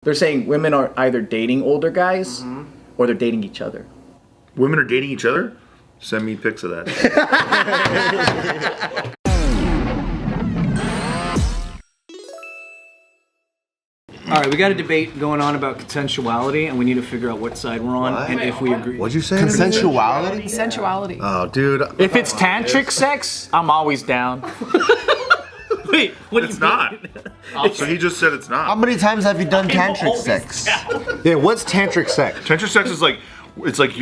They're saying women are either dating older guys or they're dating each other. Women are dating each other? Send me pics of that. All right, we got a debate going on about consensuality, and we need to figure out what side we're on and if we agree. What'd you say? Consensuality? Consensuality. Oh, dude. If it's tantric sex, I'm always down. Wait, what It's not. So he just said it's How not. many times have you done tantric sex? Yeah, what's tantric sex? Tantric sex is like, it's like,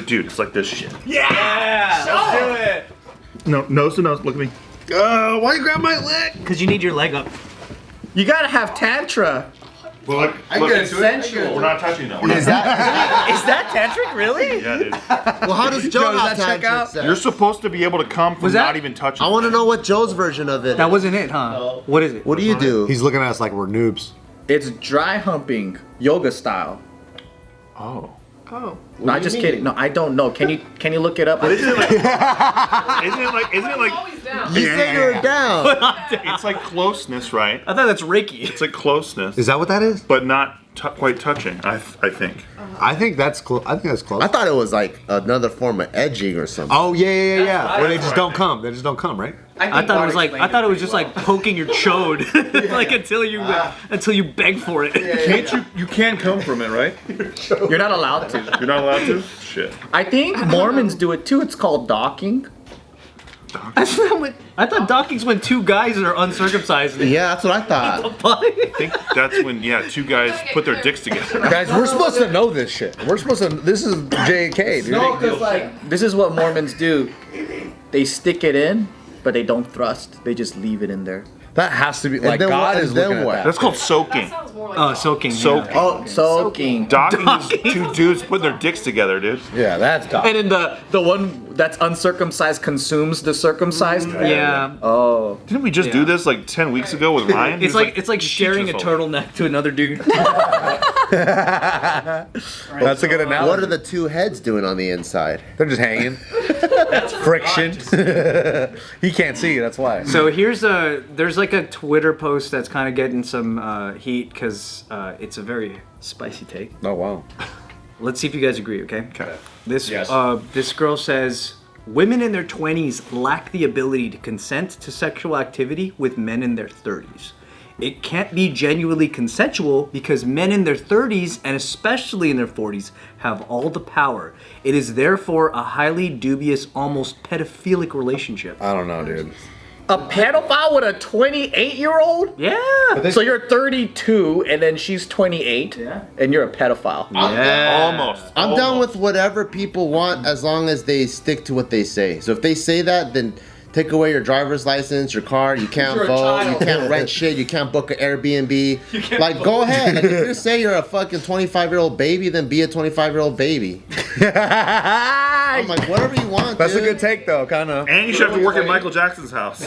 dude, it's like this shit. Yeah! Let's do it! No, nose to nose, look at me. Why you grab my leg? Because you need your leg up. You gotta have tantra. Well, look, I get it, sensual. We're not touching though. Is that? Is that tantric, really? Yeah, dude. Well, how does Joe have does that check tantric out? sex? You're supposed to be able to come from Was that- not even touching. I want to know what Joe's version of it. That wasn't it, huh? What is it? What do you do? He's looking at us like we're noobs. It's dry humping, yoga style. Oh. Oh. No, I'm just kidding. No, I don't know. Can you look it up? Isn't it like? Always down. You said you were down. It's like closeness, right? I thought that's Reiki. It's like closeness, Is that what that is? but not quite touching. I think. I think that's close. I think that's close. I thought it was like another form of edging or something. Oh yeah. what Where they I- just don't come. They just don't come, right? I thought it was just like poking your chode, like until you beg for it. You can come from it, right? You're not allowed to. You're not allowed to. Shit. I think Mormons do it too. It's called docking. I thought docking's when two guys are uncircumcised. Yeah, that's what I thought. I think that's when two guys put their dicks together. Guys, we're supposed to know this shit. We're supposed to. This is J&K, dude. No, because this is what Mormons do. They stick it in, but they don't thrust. They just leave it in there. That has to be like then God what- is and then looking at what? that. That's called soaking. Sounds more like Soaking. Soaking. Yeah. Oh, soaking. Docking is two dudes putting their dicks together, dude. Yeah, that's God. And then the one that's uncircumcised consumes the circumcised. Yeah. Oh. Didn't we just do this like 10 weeks ago with Ryan? It's like sharing a us all. turtleneck to another dude. That's a good analogy. What are the two heads doing on the inside? They're just hanging. Friction. He can't see. That's why. So there's like a Twitter post that's kind of getting some heat because it's a very spicy take. Oh wow. Let's see if you guys agree, okay? Okay. This girl says women in their 20s lack the ability to consent to sexual activity with men in their 30s. It can't be genuinely consensual because men in their 30s and especially in their 40s have all the power. It is therefore a highly dubious, almost pedophilic relationship. I don't know, dude. A pedophile with a 28-year-old? Yeah. So you're 32 and then she's 28 and you're a pedophile. Almost. I'm down with whatever people want as long as they stick to what they say. So if they say that, then take away your driver's license, your car, you can't vote, you can't rent shit, you can't book an Airbnb. Like, go ahead. Like, if you say you're a fucking 25-year-old baby, then be a 25-year-old baby. I'm like, whatever you want, That's dude. a good take, though. Kind of. And you should have to work at Michael Jackson's house.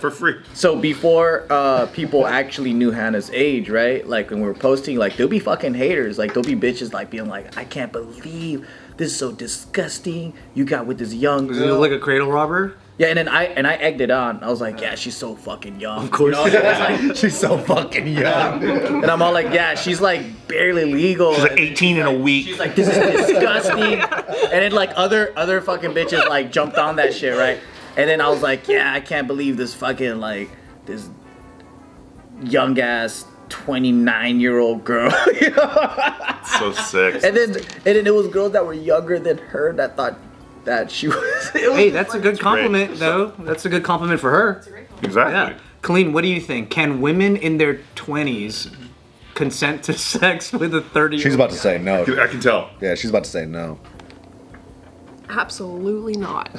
For free. So before people actually knew Hannah's age, right? Like when we were posting, like there'll be fucking haters. Like there'll be bitches like being like, I can't believe this is so disgusting. You got with this young Does it girl. look like a cradle robber? Yeah, and then I egged it on. I was like, yeah, she's so fucking young. Of course. You know? I was like, She's so fucking young. and I'm all like, yeah, she's like barely legal. She's like 18 in a week. She's like, this is disgusting. And then like other fucking bitches like jumped on that shit, right? And then I was like, yeah, I can't believe this fucking like this young ass 29-year-old girl. You know? So sick. And then it was girls that were younger than her that thought that she was. Hey, that's a good compliment, though. That's a good compliment for her. Exactly. Yeah. Kalyne, what do you think? Can women in their 20s consent to sex with a 30-year-old? She's about to say no. I can tell. Yeah, she's about to say no. absolutely not.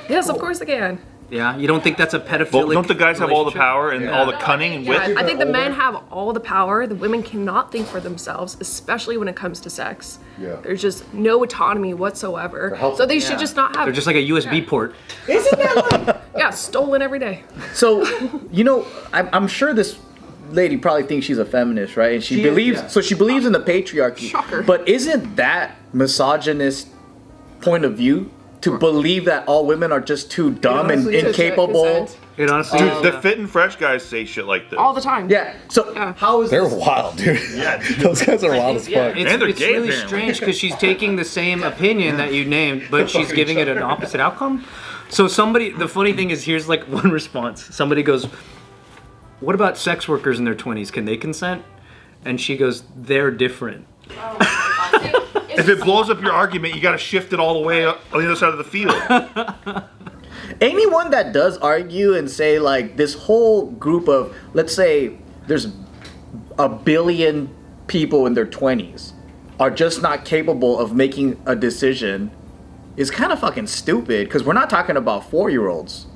Yes, of course they can. Yeah, you don't think that's a pedophilic Well, don't the guys have all the relationship? power and all the cunning and wit? Yeah, I think the men have all the power. The women cannot think for themselves, especially when it comes to sex. Yeah. There's just no autonomy whatsoever. So they should just not have. They're just like a USB port. Isn't that like? Yeah, stolen every day. So, you know, I'm sure this lady probably thinks she's a feminist, right? And she believes. yeah. So she believes in the patriarchy. Shocker. But isn't that misogynist point of view to believe that all women are just too dumb and To incapable? consent. It honestly, Dude, the fit and fresh guys say shit like this. All the time. Yeah. So how is They're this? wild, dude. Those guys are wild as fuck. It's, And they're it's gay, really apparently. strange because she's taking the same opinion that you named, but she's giving it an opposite outcome. So the funny thing is, here's like one response. Somebody goes, "What about sex workers in their 20s? Can they consent?" And she goes, "They're different." If it blows up your argument, you got to shift it all the way up on the other side of the field. Anyone that does argue and say like this whole group of, let's say there's a billion people in their 20s are just not capable of making a decision is kind of fucking stupid, because we're not talking about 4-year-olds.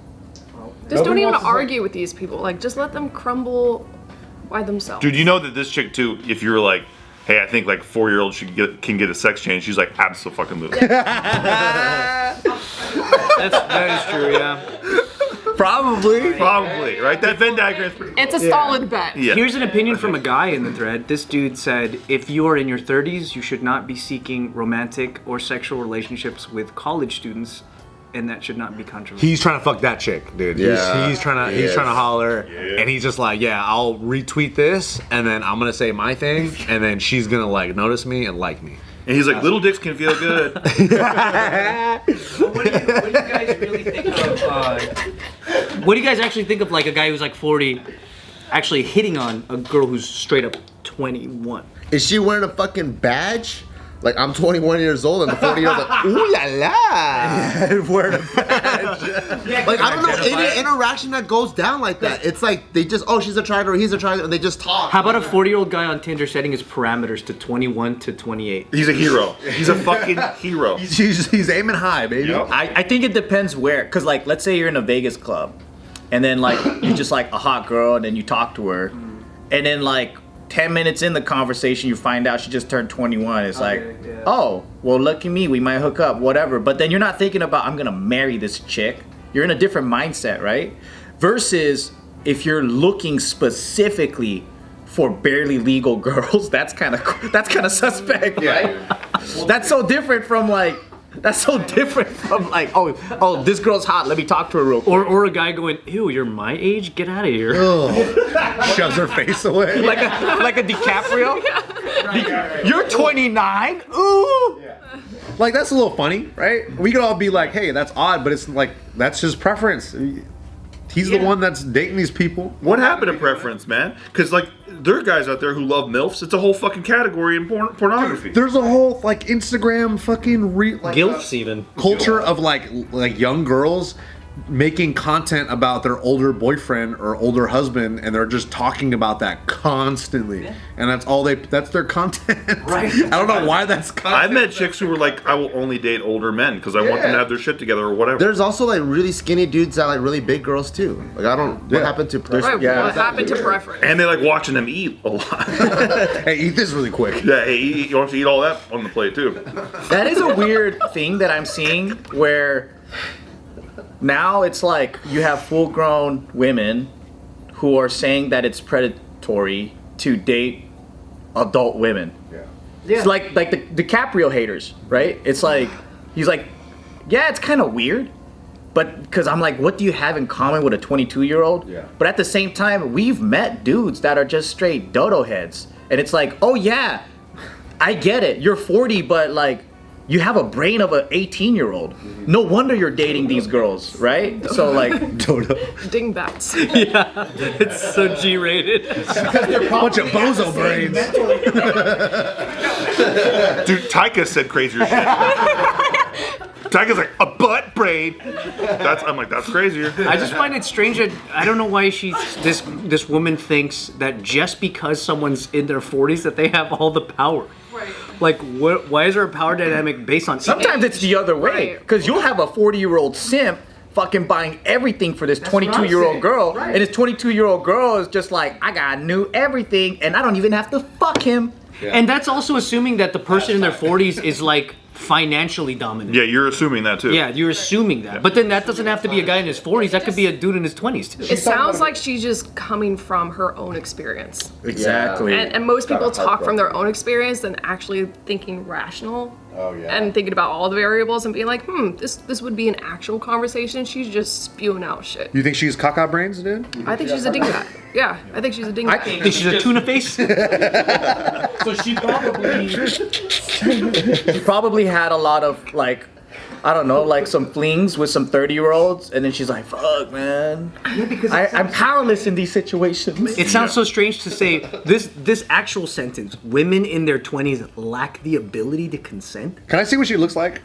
Just don't even argue with these people. Like, just let them crumble by themselves. Dude, you know that this chick too, if you were like, hey, I think like 4-year-olds can get a sex change, she's like, absolutely. That is true, yeah. Probably. Probably, right? That Venn diagram is pretty cool. It's a solid bet. Yeah. Here's an opinion from a guy in the thread. This dude said, if you are in your 30s, you should not be seeking romantic or sexual relationships with college students, and that should not be controversial. He's trying to fuck that chick, dude. Yeah. He's trying to holler, and he's just like, yeah, I'll retweet this, and then I'm gonna say my thing, and then she's gonna like notice me and like me. And he's like, little dicks can feel good. What do you guys really think of? What do you guys actually think of like a guy who's like 40 actually hitting on a girl who's straight up 21? Is she wearing a fucking badge? Like, I'm 21 years old and the 40-year-old's like, ooh la la. Wearing a badge. Like, I don't know any interaction that goes down like that. It's like, they just, oh, she's a trider, he's a trider, and they just talk. How about a 40-year-old guy on Tinder setting his parameters to 21 to 28? He's a hero. He's a fucking hero. He's aiming high, baby. Yep. I think it depends where, because like let's say you're in a Vegas club and then like you're just like a hot girl and then you talk to her and then like 10 minutes in the conversation you find out she just turned 21. It's like, yeah. oh, well, lucky me, we might hook up, whatever. But then you're not thinking about, I'm gonna marry this chick. You're in a different mindset, right? Versus if you're looking specifically for barely legal girls, that's kind of suspect, right? That's so different from like, oh, this girl's hot, let me talk to her real quick. Or a guy going, ew, you're my age? Get out of here. Shoves her face away. Like a DiCaprio? You're 29? Ooh! Like, that's a little funny, right? We could all be like, hey, that's odd, but it's like, that's his preference. He's the one that's dating these people. What happened to preference, man? Because like there are guys out there who love MILFs. It's a whole fucking category in pornography. There's a whole like Instagram fucking like Gilfs even. culture of like young girls making content about their older boyfriend or older husband, and they're just talking about that constantly, and that's their content. Right. I don't know why that's content. I've met chicks who were like, I will only date older men because I want them to have their shit together or whatever. There's also like really skinny dudes that like really big girls too. Like, I don't, what happened to Right, Yeah. what happened to preference? And they like watching them eat a lot. Hey, eat this really quick. Yeah, hey, you want to eat all that on the plate too. That is a weird thing that I'm seeing where now it's like you have full-grown women who are saying that it's predatory to date adult women. Yeah. It's like the DiCaprio haters, right? It's like, he's like, yeah, it's kind of weird, but because I'm like, what do you have in common with a 22-year-old? Yeah. But at the same time, we've met dudes that are just straight dodo heads, and it's like, oh yeah, I get it. You're 40, but like, you have a brain of an 18-year-old. No wonder you're dating these girls, right? So like, Dingbats. Yeah, it's so G-rated. Bunch of bozo brains. Dude, Taika said crazier shit. Taika's like, a butt braid. I'm like, that's crazier. I just find it strange that I don't know why this woman thinks that just because someone's in their 40s that they have all the power. Right. Like, why is there a power dynamic based on sometimes it's the other way, Right. because you'll have a 40-year-old simp fucking buying everything for this 22-year-old girl, and this 22-year-old girl is just like, I got new everything, and I don't even have to fuck him. And that's also assuming that the person in their 40s is like financially dominant. Yeah, you're assuming that too. Yeah, you're assuming that. But then that doesn't have to be a guy in his 40s. That could be a dude in his 20s too. It sounds like she's just coming from her own experience. Exactly. And most people talk from their own experience than actually thinking rational. Oh, yeah. And thinking about all the variables and being like, this would be an actual conversation. She's just spewing out shit. You think she's caca brains, dude? I think she's a dingbat. Yeah, I think she's a dingbat. I think she's a tuna face. So she probably had a lot of like, I don't know, like some flings with some 30-year-olds, and then she's like, "Fuck, man, I'm powerless in these situations." It sounds so strange to say this actual sentence. Women in their 20s lack the ability to consent. Can I see what she looks like?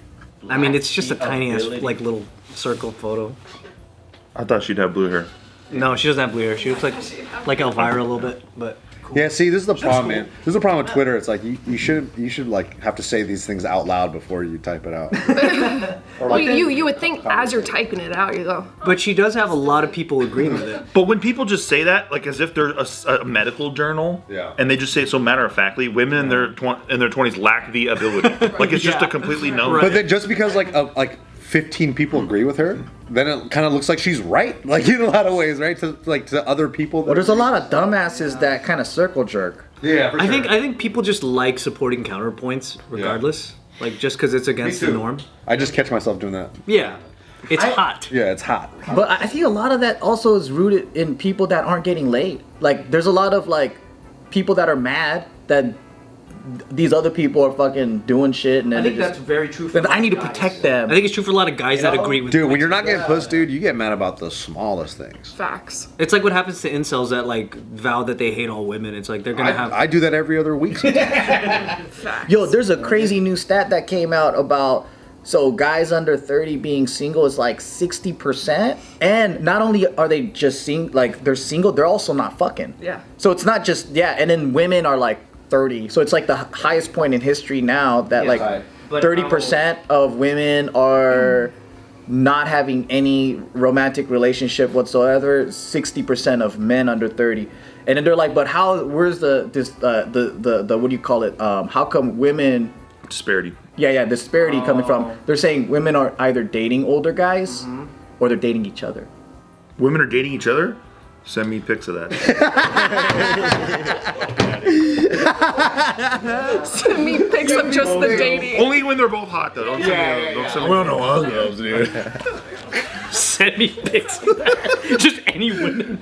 I mean, it's just a tiny ass like little circle photo. I thought she'd have blue hair. No, she doesn't have blue hair. She looks like Elvira a little bit, but. Yeah, see, this is the problem, man. This is the problem with Twitter. It's like you should like have to say these things out loud before you type it out. Well, you would think as you're typing it out, you go. But she does have a lot of people agreeing with it. But when people just say that, like as if they're a medical journal, and they just say it so matter of factly, women in their 20s lack the ability. Like it's just a completely known. But then just because like 15 people agree with her, then it kind of looks like she's right. Like in a lot of ways, right? To other people. Well, there's a lot of dumbasses that kind of circle jerk. Yeah, for sure. I think people just like supporting counterpoints regardless. Yeah. Like just because it's against the norm. I just catch myself doing that. Yeah. It's hot. Yeah, it's hot. But I think a lot of that also is rooted in people that aren't getting laid. Like there's a lot of like people that are mad that these other people are fucking doing shit, and then I think that's very true for I need to protect them. I think it's true for a lot of guys that agree with Dude, when you're not getting pussed, dude, you get mad about the smallest things. Facts. It's like what happens to incels that like vow that they hate all women. It's like they're gonna have. I do that every other week. Facts. Yo, there's a crazy new stat that came out about so guys under 30 being single is like 60%, and not only are they just they're single, they're also not fucking. Yeah. So it's not just and then women are like 30. So it's like the highest point in history now that like 30% of women are not having any romantic relationship whatsoever. 60% of men under 30. And then they're like, but where's the what do you call it? How come women Disparity. Yeah, disparity coming from. They're saying women are either dating older guys or they're dating each other. Women are dating each other? Send me pics of that. Send me pics of just the dating. Only when they're both hot though. Don't send me. We don't know hot dude. Send me pics of that. Just any women.